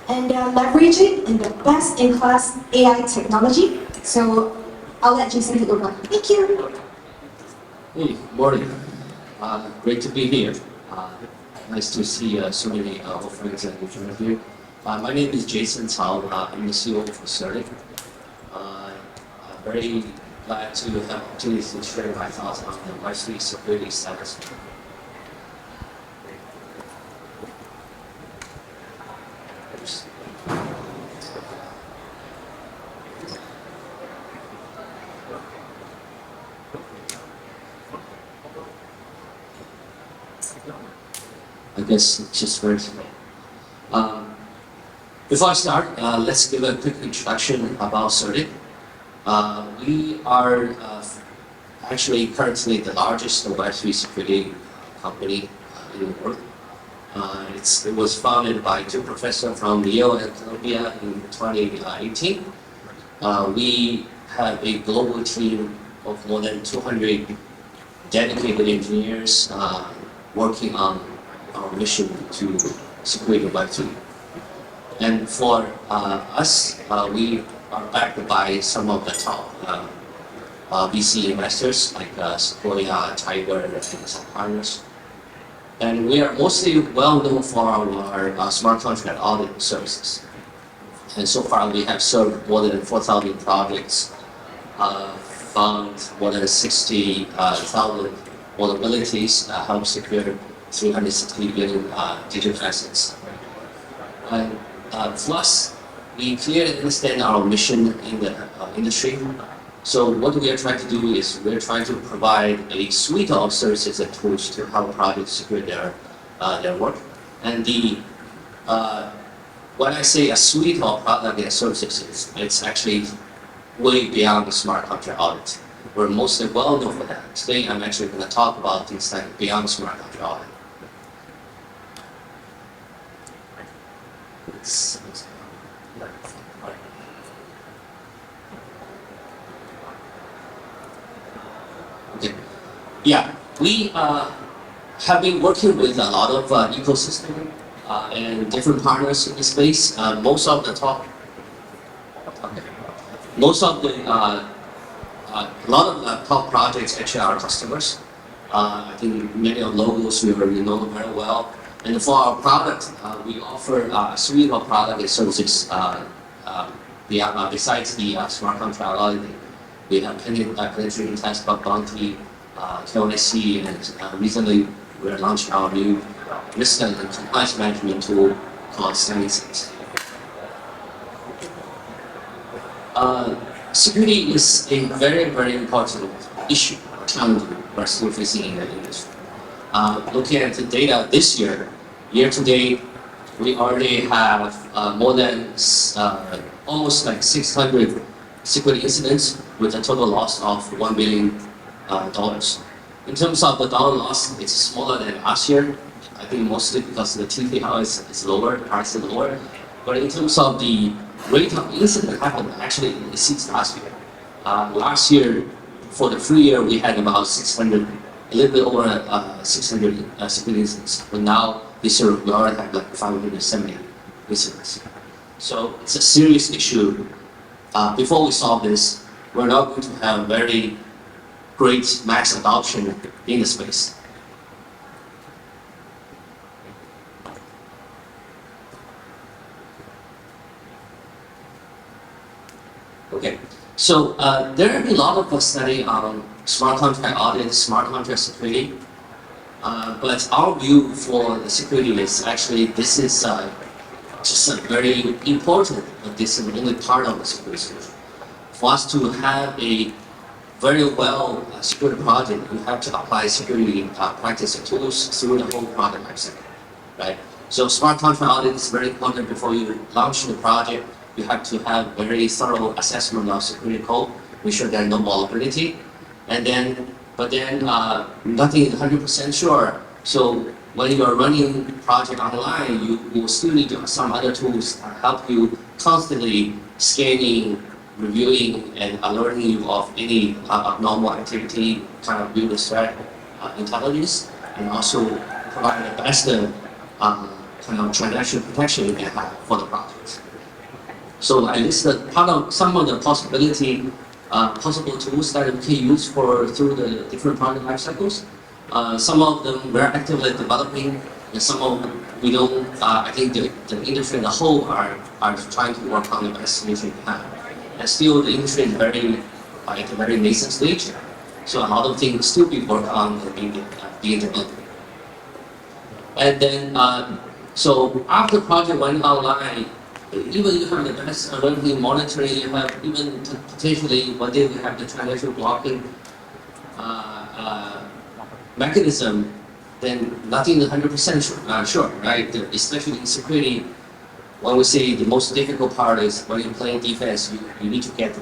and they are leveraging in the best-in-class AI technology. So I'll let Jason take over. Thank you. Hey, morning. Great to be here. Nice to see so many old friends and new friends here. My name is Jason Cao. I'm the COO of CertiK. I'm very glad to have the opportunity to share my thoughts on the Web3 security status. I guess it's just first. Before I start, let's give a quick introduction about CertiK. We are actually currently the largest Web3 security company in the world. It was founded by two professors from Yale and Columbia in 2018. We have a global team of more than 200 dedicated engineers working on our mission to secure the Web3. And for us, we are backed by some of the top VC investors like Sequoia, Tiger, and some partners. And we are mostly well known for our smart contract audit services. And so far, we have served more than 4,000 projects, found more than 60,000 vulnerabilities, helped secure 360 billion digital assets. And plus, we clearly understand our mission in the industry. So what we are trying to do is we're trying to provide a suite of services and tools to help projects secure their work. And when I say a suite of product and services, it's actually way beyond the smart contract audit. We're mostly well known for that. Today, I'm actually going to talk about things like beyond smart contract audit. Okay. Yeah, we have been working with a lot of ecosystem and different partners in the space. Most of the top projects actually are customers. I think many of logos we already know very well. And for our product, we offer a suite of products and services besides the smart contract auditing. We have penetration test, bug bounty, KYC, and recently we're launching our new risk and compliance management tool called CertiK's. Security is a very, very important issue, challenge we're still facing in the industry. Looking at the data this year to date, we already have more than almost like 600 security incidents with a total loss of $1 billion. In terms of the dollar loss, it's smaller than last year. I think mostly because the TPL is lower, the price is lower. But in terms of the rate of incident happened, actually it exceeds last year. Last year, for the full year, we had about 600, a little bit over 600 security incidents. But now, this year, we already have like 570 incidents. So it's a serious issue. Before we solve this, we're not going to have very great mass adoption in the space. Okay, so there have been a lot of study on smart contract audit, smart contract security. But our view for the security is actually this is just a very important, but this is only part of the security. For us to have a very well security project, you have to apply security practice and tools through the whole project lifecycle, right? So smart contract audit is very important before you launch the project. You have to have very thorough assessment of security code, make sure there's no vulnerability, and then nothing is 100% sure. So when you are running project online, you will still need some other tools to help you constantly scanning, reviewing, and alerting you of any abnormal activity, kind of build a threat intelligence, and also provide the best kind of transaction protection you can have for the project. So I listed some of the possible tools that we can use through the different project life cycles. Some of them we're actively developing, and some of them we don't. I think the industry as a whole are trying to work on the best solution we have. And still, the industry is at a very nascent stage. So a lot of things still being worked on and being developed. And then, so after project went online, even you have the best learning monitoring, you have even potentially one day we have the transaction blocking mechanism, then nothing is 100% sure, right? Especially in security, when we say the most difficult part is when you're playing defense, you need to get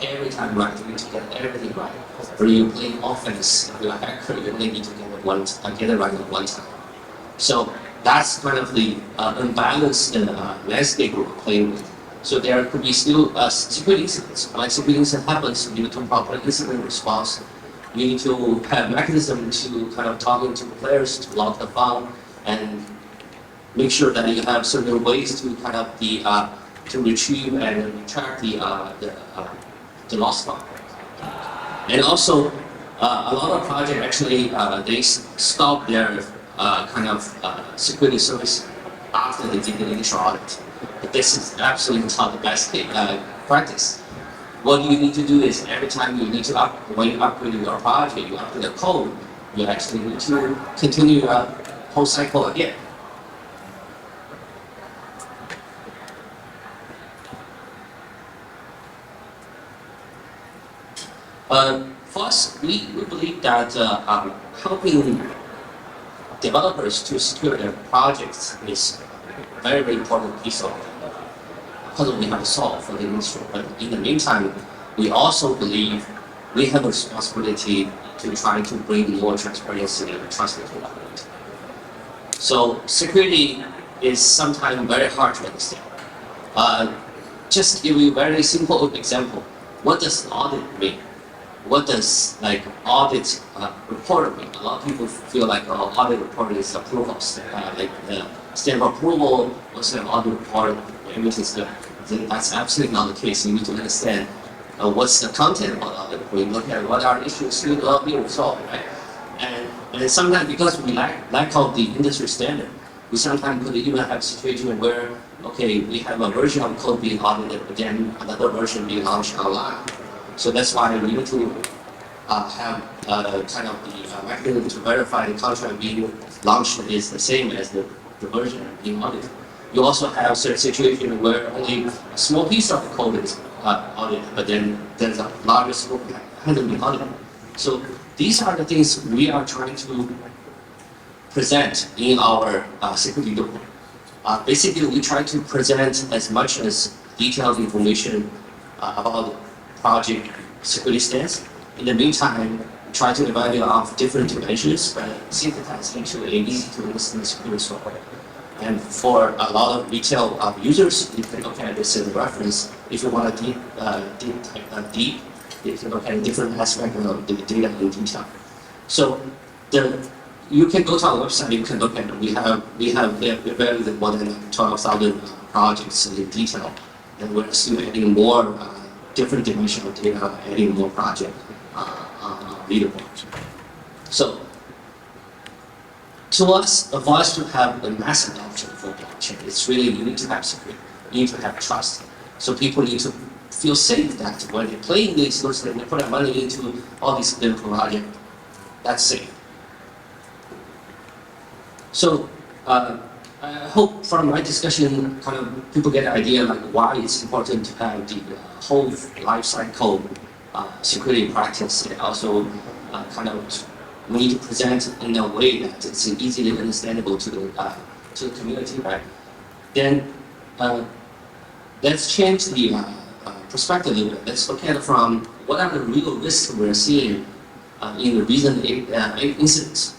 every time right, you need to get everything right. When you're playing offense, you're a hacker, you only need to get it right at one time. So that's kind of the unbalanced landscape we're playing with. So there could be still security incidents. When security incident happens, you need to proper incident response. You need to have mechanism to kind of talking to players to lock the file and make sure that you have certain ways to kind of to retrieve and retract the lost file. And also, a lot of projects actually they stop their security service after they did the initial audit. But this is absolutely not the best practice. What you need to do is every time you need to when you upgrade your project, you upgrade the code, you actually need to continue your whole cycle again. For us, we believe that helping developers to secure their projects is a very, very important piece of puzzle we have to solve for the industry. But in the meantime, we also believe we have a responsibility to try to bring more transparency and trust into it. So security is sometimes very hard to understand. Just to give you a very simple example, what does an audit mean? What does audit report mean? A lot of people feel like audit report is approval, like the stamp of approval was an audit report, everything's good. That's absolutely not the case. You need to understand what's the content of the audit report. You look at what are issues still being resolved, right? And sometimes because we lack of the industry standard, we sometimes could even have a situation where, okay, we have a version of code being audited, but then another version being launched online. So that's why we need to have kind of the mechanism to verify the contract being launched is the same as the version being audited. You also have certain situations where only a small piece of the code is audited, but then there's a larger scope that hasn't been audited. So these are the things we are trying to present in our security report. Basically, we try to present as much as detailed information about project security stance. In the meantime, try to evaluate of different dimensions, but synthesize into an easy to understand security software. And for a lot of retail users, you can look at this as a reference. If you want to deep, you can look at different aspects of the data in detail. So you can go to our website. You can look at it. We have evaluated more than 12,000 projects in detail, and we're still adding more different dimensional data, adding more project leaderboards. So, for us to have a mass adoption for blockchain, it's really you need to have security, you need to have trust. So people need to feel safe that when they're playing these things, they put their money into all these different projects, that's safe. So I hope from my discussion, kind of people get an idea like why it's important to have the whole life cycle security practice, and also kind of we need to present in a way that it's easily understandable to the community, right? Then let's change the perspective a little bit. Let's look at it from what are the real risks we're seeing in the recent incidents.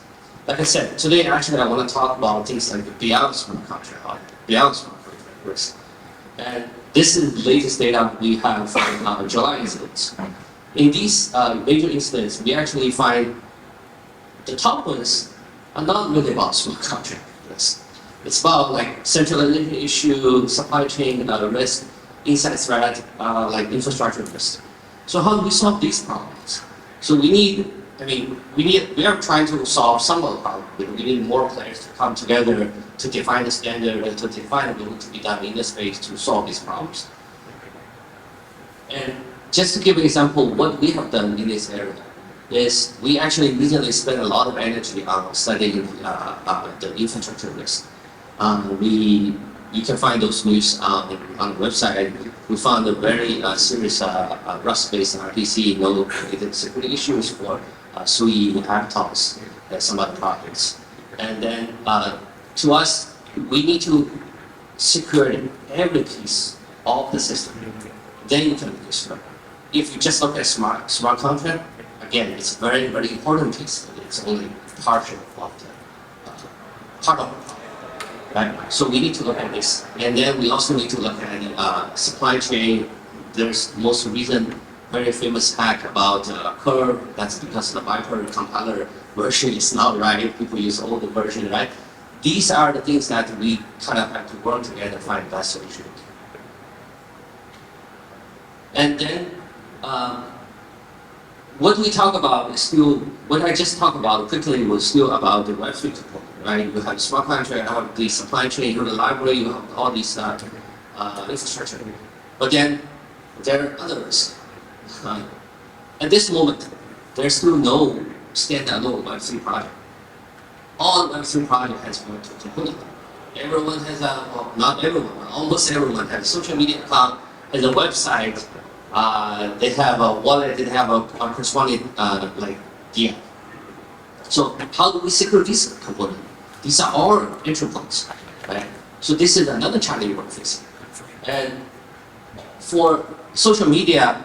Like I said, today actually I want to talk about things like beyond smart contract audit, beyond smart contract risk. And this is the latest data we have from July incidents. In these major incidents, we actually find the top ones are not really about smart contract risk. It's about like centralization issue, supply chain risk, inside threat, like infrastructure risk. So how do we solve these problems? So we are trying to solve some of the problems. We need more players to come together to define the standard and to define what to be done in the space to solve these problems. And just to give an example, what we have done in this area is we actually recently spent a lot of energy on studying the infrastructure risk. You can find those news on the website. We found a very serious Rust-based RPC node-related security issues for SUI laptops and some other projects. And then to us, we need to secure every piece of the system. Then you can make it smart. If you just look at smart contract, again, it's a very, very important piece. It's only partial of the part of it. Right? So we need to look at this. And then we also need to look at the supply chain. There's most recent very famous hack about curve. That's because the Viper compiler version is not right. People use older version, right? These are the things that we kind of have to work together to find the best solution. And then what we talk about is still, what I just talked about quickly was still about the Web3 component, right? You have smart contract, you have the supply chain, you have the library, you have all these infrastructure. But then there are other risks. At this moment, there's still no standalone Web3 project. All Web3 project has Web2 component. Everyone has well, not everyone, but almost everyone has a social media account, has a website. They have a wallet, they have a corresponding like DM. So how do we secure this component? These are all entry points, right? So this is another challenge we're facing. And for social media,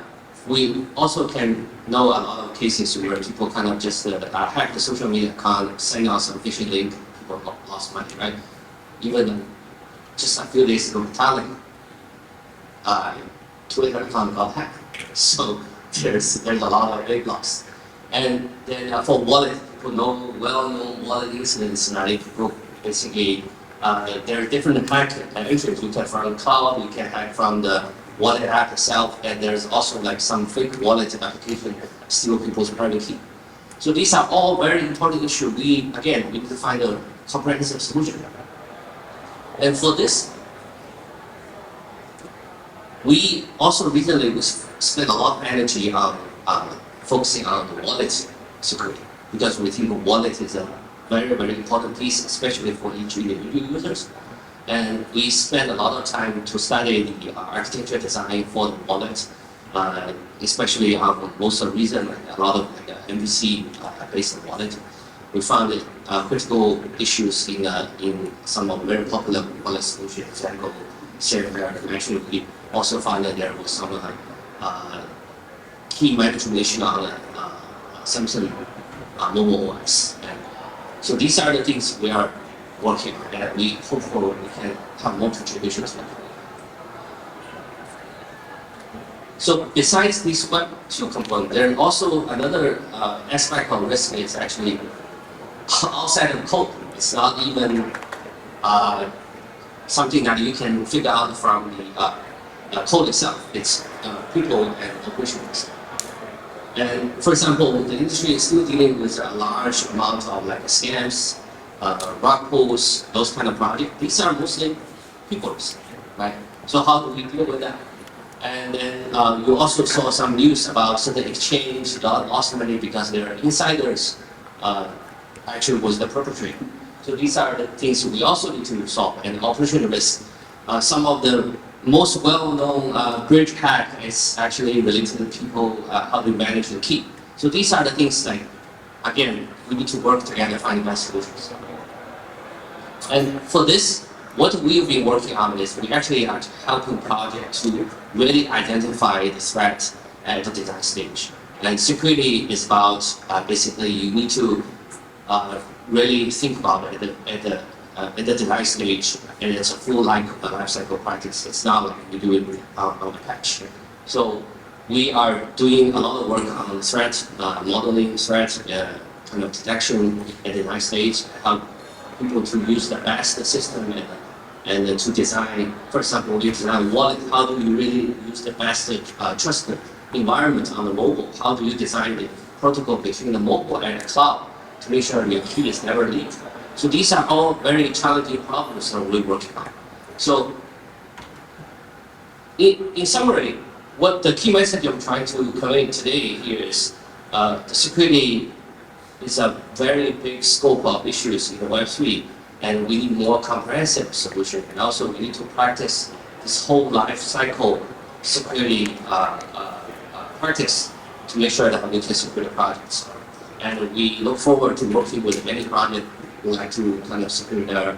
we also can know a lot of cases where people kind of just hack the social media account, send out some phishing link, people lost money, right? Even just a few days ago, Thailand, Twitter account got hacked. So there's a lot of big loss. And then for wallet, people know well-known wallet incidents, right? People basically, there are different hack entries. You can from the cloud, you can hack from the wallet app itself, and there's also like some fake wallet application steal people's private key. So these are all very important issues. We need to find a comprehensive solution. And for this, we also recently spent a lot of energy on focusing on the wallet security, because we think the wallet is a very, very important piece, especially for individual users. And we spend a lot of time to study the architecture design for the wallet, especially most recent, a lot of MVC based wallet. We found critical issues in some of the very popular wallet solutions, for example, CertiK. Actually, we also found that there was some key manipulation on Samsung mobile OS. And so these are the things we are working on, and we hope we can have more contributions. So besides these Web2 components, there is also another aspect of risk is actually outside of code. It's not even something that you can figure out from the code itself. It's people and operations. And for example, the industry is still dealing with a large amount of like scams, rug pulls, those kind of projects. These are mostly people's, right? So how do we deal with that? And then you also saw some news about certain exchange that lost money because their insiders actually was the perpetrator. So these are the things we also need to solve. And operation risk, some of the most well-known bridge hack is actually related to people, how they manage the key. So these are the things like, again, we need to work together to find the best solutions. And for this, what we've been working on is we actually are helping projects to really identify the threat at the design stage. And security is about basically you need to really think about it at the design stage, and it's a full life cycle practice. It's not like you do it on the patch. So we are doing a lot of work on threat modeling, threat kind of detection at the design stage, help people to use the best system and and then to design, for example, you design wallet, how do you really use the best trusted environment on the mobile? How do you design the protocol between the mobile and the cloud to make sure your key is never leaked? So these are all very challenging problems that we're working on. So in summary, what the key message I'm trying to convey today here is the security is a very big scope of issues in the Web3, and we need more comprehensive solution. And also we need to practice this whole life cycle security practice to make sure that we can secure the projects. And we look forward to working with many projects who like to kind of secure their